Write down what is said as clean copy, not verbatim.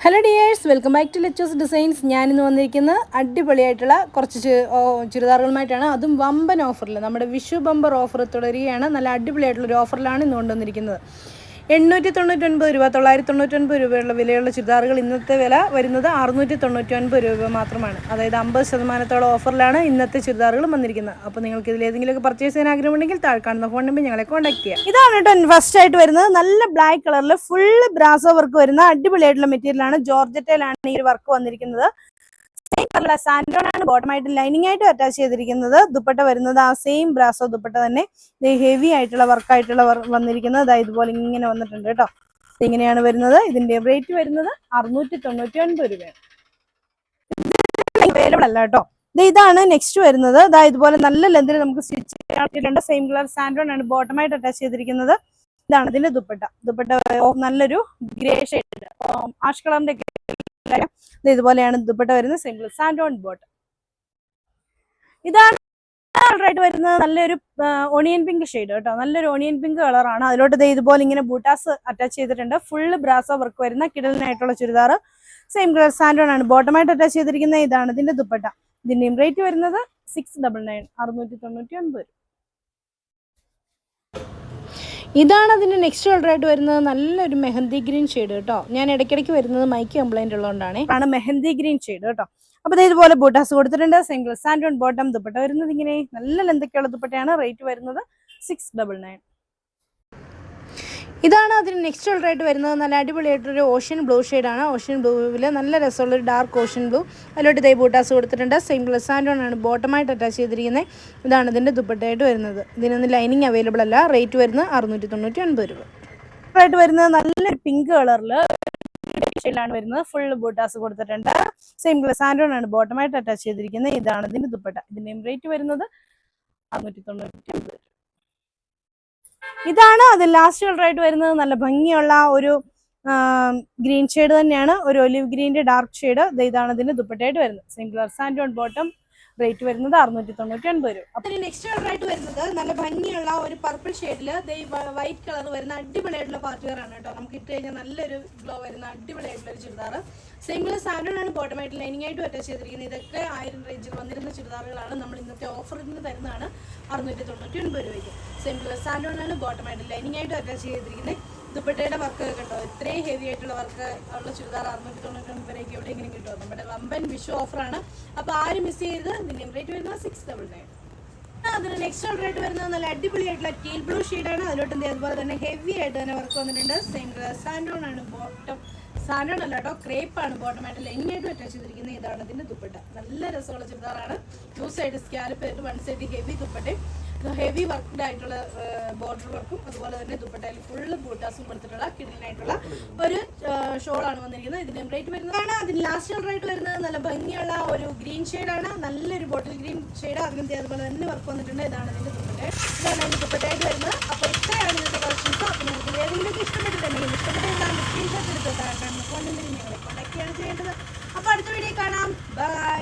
Hello dears, welcome back to Lechu's designs. ഞാനിന്ന് വന്നിരിക്കുന്നത് അടിപൊളിയായിട്ടുള്ള കുറച്ച് ചുരിദാറുകളുമായിട്ടാണ്. അതും വമ്പൻ ഓഫറിൽ, നമ്മുടെ വിഷു ബമ്പർ ഓഫർ തുടരുകയാണ്. നല്ല അടിപൊളിയായിട്ടുള്ളൊരു ഓഫറിലാണ് ഇന്ന് കൊണ്ടുവന്നിരിക്കുന്നത്. 899 രൂപ, 999 രൂപയുള്ള വിലയുള്ള ചുരിദാറുകൾ ഇന്നത്തെ വില വരുന്നത് 699 രൂപ മാത്രമാണ്. അതായത് 50% ഓഫറിലാണ് ഇന്നത്തെ ചുരിദാറുകൾ വന്നിരിക്കുന്നത്. അപ്പോൾ നിങ്ങൾക്ക് ഇതിലേതെങ്കിലുമൊക്കെ പർച്ചേസ് ചെയ്യാൻ ആഗ്രഹമുണ്ടെങ്കിൽ താഴെ കാണുന്ന ഫോൺ നമ്പർ ഞങ്ങളെ കോൺടാക്ട് ചെയ്യാം. ഇതാണ് കേട്ടോ ഫസ്റ്റ് ആയിട്ട് വരുന്നത്. നല്ല ബ്ലാക്ക് കളറിൽ ഫുള്ള് ബ്രാസോ വർക്ക് വരുന്ന അടിപൊളിയായിട്ടുള്ള മെറ്റീരിയലാണ്. ജോർജറ്റയിലാണ് ഈ ഒരു വർക്ക് വന്നിരിക്കുന്നത്. സാൻഡോൺ ആണ് ബോട്ടമായിട്ട് ലൈനിങ് ആയിട്ട് അറ്റാച്ച് ചെയ്തിരിക്കുന്നത്. ദുപ്പട്ട വരുന്നത് ആ സെയിം ബ്രാസോ ദുപ്പട്ട തന്നെ, ഹെവി ആയിട്ടുള്ള വർക്കായിട്ടുള്ള വന്നിരിക്കുന്നത്. ഇതുപോലെ ഇങ്ങനെ വന്നിട്ടുണ്ട് കേട്ടോ. ഇങ്ങനെയാണ് വരുന്നത്. ഇതിന്റെ റേറ്റ് വരുന്നത് 699 രൂപയാണ്. അവൈലബിൾ അല്ല കേട്ടോ. ഇതാണ് നെക്സ്റ്റ് വരുന്നത്. ഇതുപോലെ നല്ല ലെന്തിൽ നമുക്ക് സ്റ്റിച്ച് ചെയ്യാൻ സെയിം കളർ സാൻഡോൺ ആണ് ബോട്ടമായിട്ട് അറ്റാച്ച് ചെയ്തിരിക്കുന്നത്. ഇതാണ് ഇതിന്റെ ദുപ്പട്ട. നല്ലൊരു ഗ്രേ ഷെയ്ഡ്, ആഷ് കളറിന്റെ ഇതുപോലെയാണ് ദുപ്പട്ട വരുന്നത്. സിംഗിൾ സാൻഡോൺ ബോട്ടം. ഇതാണ് ആയിട്ട് വരുന്നത്. നല്ലൊരു ഓണിയൻ പിങ്ക് ഷെയ്ഡ് കേട്ടോ. നല്ലൊരു ഓണിയൻ പിങ്ക് കളറാണ്. അതിലോട്ട് ഇതുപോലെ ഇങ്ങനെ ബൂട്ടാസ് അറ്റാച്ച് ചെയ്തിട്ടുണ്ട്. ഫുള്ള് ബ്രാസോ വർക്ക് വരുന്ന കിടലിനായിട്ടുള്ള ചുരിദാർ. സെയിം കളർ സാൻഡോൺ ആണ് ബോട്ടമായിട്ട് അറ്റാച്ച് ചെയ്തിരിക്കുന്നത്. ഇതാണ് ഇതിന്റെ ദുപ്പട്ട. ഇതിന്റെയും റേറ്റ് വരുന്നത് 699, 699. ഇതാണ് അതിൻ്റെ നെക്സ്റ്റ് കളറായിട്ട് വരുന്നത്. നല്ലൊരു മെഹന്തി ഗ്രീൻ ഷെയ്ഡ് കേട്ടോ. ഞാൻ ഇടയ്ക്കിടയ്ക്ക് വരുന്നത് മൈക്ക് കംപ്ലൈന്റ് ഉള്ളതുകൊണ്ടാണ്. മെഹന്തി ഗ്രീൻ ഷെയ്ഡ് കേട്ടോ. അപ്പോൾ ഇതുപോലെ ബൂട്ടാസ് കൊടുത്തിട്ടുണ്ട്. സിംഗിൾ സാൻഡോൺ ബോട്ടം. ദുപ്പട്ട വരുന്നത് ഇങ്ങനെ നല്ല ലെന്തൊക്കെയുള്ള ദുപ്പട്ടയാണ്. റേറ്റ് വരുന്നത് 699. ഇതാണ് അതിന് നെക്സ്റ്റ് കളറായിട്ട് വരുന്നത്. നല്ല അടിപൊളിയായിട്ടൊരു ഓഷ്യൻ ബ്ലൂ ഷെയ്ഡാണ്. ഓഷ്യൻ ബ്ലൂവിൽ നല്ല രസമുള്ളൊരു ഡാർക്ക് ഓഷ്യൻ ബ്ലൂ. അതിലോട്ട് ബൂട്ടാസ് കൊടുത്തിട്ടുണ്ട്. സെയിം കളർ സാൻഡോൺ ആണ് ബോട്ടമായിട്ട് അറ്റാച്ച് ചെയ്തിരിക്കുന്നത്. ഇതാണ് ഇതിൻ്റെ ദുപ്പട്ടയായിട്ട് വരുന്നത്. ഇതിനൊന്നും ലൈനിങ് അവൈലബിൾ അല്ല. റേറ്റ് വരുന്നത് 699 രൂപ. ആയിട്ട് വരുന്നത് നല്ലൊരു പിങ്ക് കളറിൽ ഷെയ്ഡിലാണ് വരുന്നത്. ഫുൾ ബൂട്ടാസ് കൊടുത്തിട്ടുണ്ട്. സെയിം കളർ സാൻഡോൺ ആണ് ബോട്ടമായിട്ട് അറ്റാച്ച് ചെയ്തിരിക്കുന്നത്. ഇതാണ് ഇതിൻ്റെ ദുപ്പട്ട. ഇതിൻ്റെയും റേറ്റ് വരുന്നത് 699. ഇതാണ് അത് ലാസ്റ്റ് കളറായിട്ട് വരുന്നത്. നല്ല ഭംഗിയുള്ള ഒരു ഗ്രീൻ ഷെയ്ഡ് തന്നെയാണ്. ഒരു ഒലിവ് ഗ്രീൻ്റെ ഡാർക്ക് ഷെയ്ഡ്. ഇതാണ് ഇതിന്റെ ദുപ്പട്ടയായിട്ട് വരുന്നത്. സെയിം കളർ സാൻഡോൺ ബോട്ടം. റേറ്റ് വരുന്നത് 699 രൂപ. അപ്പൊ നെക്സ്റ്റ് കളറായിട്ട് വരുന്നത് നല്ല ഭംഗിയുള്ള ഒരു പർപ്പിൾ ഷെയ്ഡിൽ വൈറ്റ് കളർ വരുന്ന അടിപൊളിയായിട്ടുള്ള പാർട്ടി വെയർ ആണ് കേട്ടോ. നമുക്ക് ഇട്ട് കഴിഞ്ഞാൽ നല്ലൊരു ഗ്ലോ വരുന്ന അടിപൊളിയായിട്ടുള്ള ഒരു ചുരിദാർ. സെയിം കളർ സാൻഡോൺ ആണ് ബോട്ടമായിട്ട് ലൈനിങ് ആയിട്ട് അറ്റാച്ച് ചെയ്തിരിക്കുന്നത്. ഇതൊക്കെ 1000 റേഞ്ചിൽ വന്നിരുന്ന ചുരിദാറുകളാണ്. നമ്മൾ ഇന്നത്തെ ഓഫറിൽ നിന്ന് തരുന്നതാണ് 699 രൂപയ്ക്ക്. സെയിം കളർ സാൻഡോൺ ആണ് ബോട്ടമായിട്ട് ലൈനിങ് ആയിട്ട് അറ്റാച്ച് ചെയ്തിരിക്കുന്നത്. ദുപ്പട്ടയുടെ വർക്ക് കണ്ടോ, ഇത്രയും ഹെവി ആയിട്ടുള്ള വർക്ക് ഉള്ള ചുരിദാർ 699 രൂപയ്ക്ക് എവിടെയെങ്കിലും കിട്ടുമോ? നമ്മുടെ വമ്പൻ വിഷു ഓഫറാണ്. അപ്പോൾ ആരും മിസ് ചെയ്ത്. ഇതിൻ്റെ റേറ്റ് വരുന്നത് 699. അതിന് നെക്സ്റ്റ് റേറ്റ് വരുന്നത് നല്ല അടിപൊളിയായിട്ടുള്ള ടീൽ ബ്ലൂ ഷെയ്ഡാണ്. അതിലോട്ട് അതുപോലെ തന്നെ ഹെവി ആയിട്ട് തന്നെ വർക്ക് വന്നിട്ടുണ്ട്. സെയിം കളർ സാൻഡോൺ ആണ് ബോട്ടം. സാൻഡോൺ അല്ല കേട്ടോ, ക്രേപ്പാണ് ബോട്ടമായിട്ട് ലൈനിങ്ങായിട്ട് അറ്റാച്ച് ചെയ്തിരിക്കുന്നത്. ഇതാണ് ഇതിൻ്റെ ദുപ്പട്ട. നല്ല രസമുള്ള ചുരിദാറാണ്. 2 സൈഡ് സ്കാലപ്പ് ആയിട്ട് 1 സൈഡ് ഹെവി ദുപ്പട്ടയും ഹെവി വർക്ക്ഡ് ആയിട്ടുള്ള ബോർഡർ വർക്കും അതുപോലെ തന്നെ ദുപ്പട്ടയിൽ ഫുള്ള് ബൂട്ടാസും കൊടുത്തിട്ടുള്ള കിടലിനായിട്ടുള്ള ഒരു ഷോളാണ് വന്നിരിക്കുന്നത്. ഇതിന്റെ റേറ്റ് വരുന്നതാണ്. അതിന് ലാസ്റ്റ് കളറായിട്ട് വരുന്നത് നല്ല ഭംഗിയുള്ള ഒരു ഗ്രീൻ ഷെയ്ഡാണ്. നല്ലൊരു ബോട്ടിൽ ഗ്രീൻ ഷെയ്ഡ്. അതിൻ്റെ അതുപോലെ തന്നെ വർക്ക് വന്നിട്ടുണ്ട്. ഇതാണ് ഇതിന്റെ ദുപ്പട്ട. ഇതാണ് അതിന്റെ ദുപ്പട്ടയായിട്ട് വരുന്നത്. അപ്പോൾ ഇത്രയാണ് ഇതിന്റെ കളക്ഷൻസ്. അപ്പോൾ നിങ്ങൾക്ക് ഏതെങ്കിലും ഇഷ്ടപ്പെട്ടിട്ടുണ്ടെങ്കിൽ ഇഷ്ടപ്പെട്ടിട്ടുണ്ടെങ്കിൽ സ്ക്രീൻഷോട്ട് എടുത്ത് ഫോൺ നമ്പറിൽ നിങ്ങളെ കോൺടാക്ട് ചെയ്യാണ് ചെയ്യേണ്ടത്. അപ്പോൾ അടുത്ത വീഡിയോ കാണാം. ബൈ.